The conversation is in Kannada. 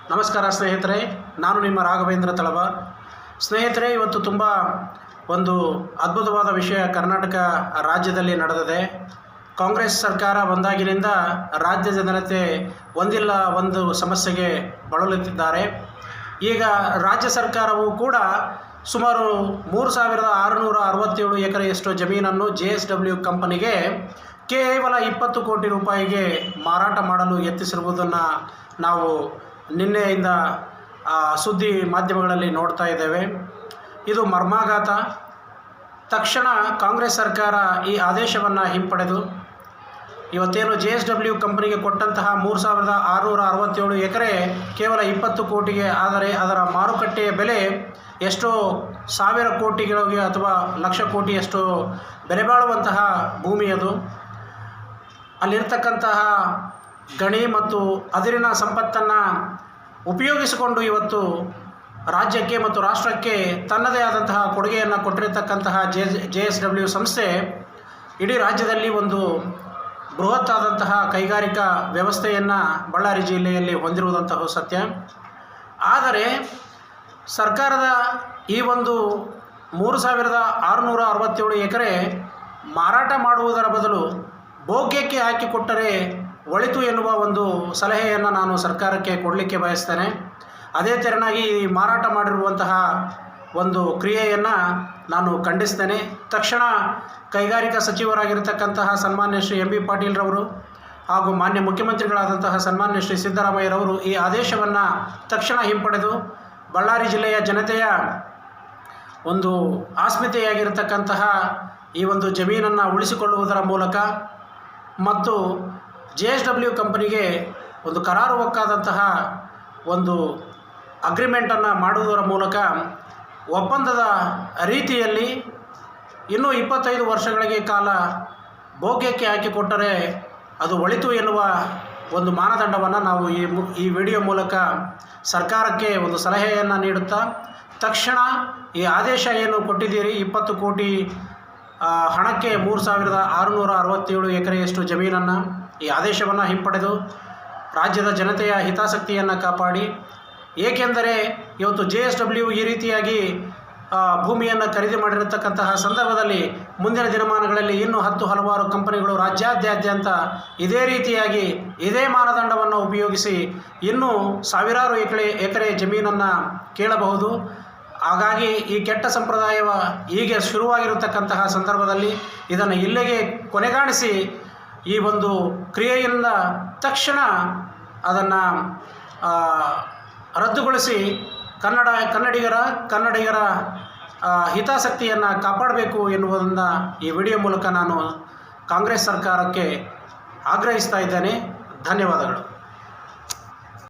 ನಮಸ್ಕಾರ ಸ್ನೇಹಿತರೆ, ನಾನು ನಿಮ್ಮ ರಾಘವೇಂದ್ರ ತಳವಾರ್. ಸ್ನೇಹಿತರೆ, ಇವತ್ತು ತುಂಬ ಒಂದು ಅದ್ಭುತವಾದ ವಿಷಯ ಕರ್ನಾಟಕ ರಾಜ್ಯದಲ್ಲಿ ನಡೆದಿದೆ. ಕಾಂಗ್ರೆಸ್ ಸರ್ಕಾರ ಬಂದಾಗಿನಿಂದ ರಾಜ್ಯದ ಜನತೆ ಒಂದಿಲ್ಲ ಒಂದು ಸಮಸ್ಯೆಗೆ ಬಳಲುತ್ತಿದ್ದಾರೆ. ಈಗ ರಾಜ್ಯ ಸರ್ಕಾರವು ಕೂಡ ಸುಮಾರು 3667 ಎಕರೆಯಷ್ಟು ಜಮೀನನ್ನು JSW ಕಂಪನಿಗೆ ಕೇವಲ 20 ಕೋಟಿ ರೂಪಾಯಿಗೆ ಮಾರಾಟ ಮಾಡಲು ಯತ್ನಿಸಿರುವುದನ್ನು ನಾವು ನಿನ್ನೆಯಿಂದ ಸುದ್ದಿ ಮಾಧ್ಯಮಗಳಲ್ಲಿ ನೋಡ್ತಾ ಇದ್ದೇವೆ. ಇದು ಮರ್ಮಾಘಾತ. ತಕ್ಷಣ ಕಾಂಗ್ರೆಸ್ ಸರ್ಕಾರ ಈ ಆದೇಶವನ್ನು ಹಿಂಪಡೆದು ಇವತ್ತೇನು JSW ಕಂಪನಿಗೆ ಕೊಟ್ಟಂತಹ 3667 ಎಕರೆ ಕೇವಲ 20 ಕೋಟಿಗೆ, ಆದರೆ ಅದರ ಮಾರುಕಟ್ಟೆಯ ಬೆಲೆ ಎಷ್ಟೋ ಸಾವಿರ ಕೋಟಿಗಳಿಗೆ ಅಥವಾ ಲಕ್ಷ ಕೋಟಿಯಷ್ಟು ಬೆಲೆ ಬಾಳುವಂತಹ ಭೂಮಿ ಅದು. ಅಲ್ಲಿರ್ತಕ್ಕಂತಹ ಗಣಿ ಮತ್ತು ಅದಿರಿನ ಸಂಪತ್ತನ್ನು ಉಪಯೋಗಿಸಿಕೊಂಡು ಇವತ್ತು ರಾಜ್ಯಕ್ಕೆ ಮತ್ತು ರಾಷ್ಟ್ರಕ್ಕೆ ತನ್ನದೇ ಆದಂತಹ ಕೊಡುಗೆಯನ್ನು ಕೊಟ್ಟಿರತಕ್ಕಂತಹ JSW ಸಂಸ್ಥೆ ಇಡೀ ರಾಜ್ಯದಲ್ಲಿ ಒಂದು ಬೃಹತ್ತಾದಂತಹ ಕೈಗಾರಿಕಾ ವ್ಯವಸ್ಥೆಯನ್ನು ಬಳ್ಳಾರಿ ಜಿಲ್ಲೆಯಲ್ಲಿ ಹೊಂದಿರುವುದಂತಹ ಸತ್ಯ. ಆದರೆ ಸರ್ಕಾರದ ಈ ಒಂದು 3667 ಎಕರೆ ಮಾರಾಟ ಮಾಡುವುದರ ಬದಲು ಭೋಗ್ಯಕ್ಕೆ ಹಾಕಿಕೊಟ್ಟರೆ ಒಳಿತು ಎನ್ನುವ ಒಂದು ಸಲಹೆಯನ್ನು ನಾನು ಸರ್ಕಾರಕ್ಕೆ ಕೊಡಲಿಕ್ಕೆ ಬಯಸ್ತೇನೆ. ಅದೇ ತೆರನಾಗಿ ಈ ಮಾರಾಟ ಮಾಡಿರುವಂತಹ ಒಂದು ಕ್ರಿಯೆಯನ್ನು ನಾನು ಖಂಡಿಸ್ತೇನೆ. ತಕ್ಷಣ ಕೈಗಾರಿಕಾ ಸಚಿವರಾಗಿರ್ತಕ್ಕಂತಹ ಸನ್ಮಾನ್ಯ ಶ್ರೀ MB ಪಾಟೀಲ್ರವರು ಹಾಗೂ ಮಾನ್ಯ ಮುಖ್ಯಮಂತ್ರಿಗಳಾದಂತಹ ಸನ್ಮಾನ್ಯ ಶ್ರೀ ಸಿದ್ದರಾಮಯ್ಯರವರು ಈ ಆದೇಶವನ್ನು ತಕ್ಷಣ ಹಿಂಪಡೆದು ಬಳ್ಳಾರಿ ಜಿಲ್ಲೆಯ ಜನತೆಯ ಒಂದು ಆಸ್ಮಿತೆಯಾಗಿರ್ತಕ್ಕಂತಹ ಈ ಒಂದು ಜಮೀನನ್ನು ಉಳಿಸಿಕೊಳ್ಳುವುದರ ಮೂಲಕ ಮತ್ತು JSW ಕಂಪನಿಗೆ ಒಂದು ಕರಾರುವಕ್ಕಾದಂತಹ ಒಂದು ಅಗ್ರಿಮೆಂಟನ್ನು ಮಾಡುವುದರ ಮೂಲಕ ಒಪ್ಪಂದದ ರೀತಿಯಲ್ಲಿ ಇನ್ನೂ 25 ವರ್ಷಗಳಿಗೆ ಕಾಲ ಭೋಗ್ಯಕ್ಕೆ ಹಾಕಿಕೊಟ್ಟರೆ ಅದು ಒಳಿತು ಎನ್ನುವ ಒಂದು ಮಾನದಂಡವನ್ನು ನಾವು ಈ ವಿಡಿಯೋ ಮೂಲಕ ಸರ್ಕಾರಕ್ಕೆ ಒಂದು ಸಲಹೆಯನ್ನು ನೀಡುತ್ತಾ, ತಕ್ಷಣ ಈ ಆದೇಶ ಏನು ಕೊಟ್ಟಿದ್ದೀರಿ 20 ಕೋಟಿ ಹಣಕ್ಕೆ 3667 ಎಕರೆಯಷ್ಟು ಜಮೀನನ್ನು, ಈ ಆದೇಶವನ್ನು ಹಿಂಪಡೆದು ರಾಜ್ಯದ ಜನತೆಯ ಹಿತಾಸಕ್ತಿಯನ್ನು ಕಾಪಾಡಿ. ಏಕೆಂದರೆ ಇವತ್ತು JSW ಈ ರೀತಿಯಾಗಿ ಭೂಮಿಯನ್ನು ಖರೀದಿ ಮಾಡಿರತಕ್ಕಂತಹ ಸಂದರ್ಭದಲ್ಲಿ ಮುಂದಿನ ದಿನಮಾನಗಳಲ್ಲಿ ಇನ್ನೂ ಹಲವಾರು ಕಂಪನಿಗಳು ರಾಜ್ಯಾದ್ಯಂತ ಇದೇ ರೀತಿಯಾಗಿ ಇದೇ ಮಾನದಂಡವನ್ನು ಉಪಯೋಗಿಸಿ ಇನ್ನೂ ಸಾವಿರಾರು ಎಕರೆ ಜಮೀನನ್ನು ಕೇಳಬಹುದು. ಹಾಗಾಗಿ ಈ ಕೆಟ್ಟ ಸಂಪ್ರದಾಯವ ಹೀಗೆ ಶುರುವಾಗಿರತಕ್ಕಂತಹ ಸಂದರ್ಭದಲ್ಲಿ ಇದನ್ನು ಇಲ್ಲಿಗೆ ಕೊನೆಗಾಣಿಸಿ ಈ ಒಂದು ಕ್ರಿಯೆಯಿಂದ ತಕ್ಷಣ ಅದನ್ನು ರದ್ದುಗೊಳಿಸಿ ಕನ್ನಡಿಗರ ಹಿತಾಸಕ್ತಿಯನ್ನು ಕಾಪಾಡಬೇಕು ಎನ್ನುವುದನ್ನು ಈ ವಿಡಿಯೋ ಮೂಲಕ ನಾನು ಕಾಂಗ್ರೆಸ್ ಸರ್ಕಾರಕ್ಕೆ ಆಗ್ರಹಿಸ್ತಾ ಇದ್ದೇನೆ. ಧನ್ಯವಾದಗಳು.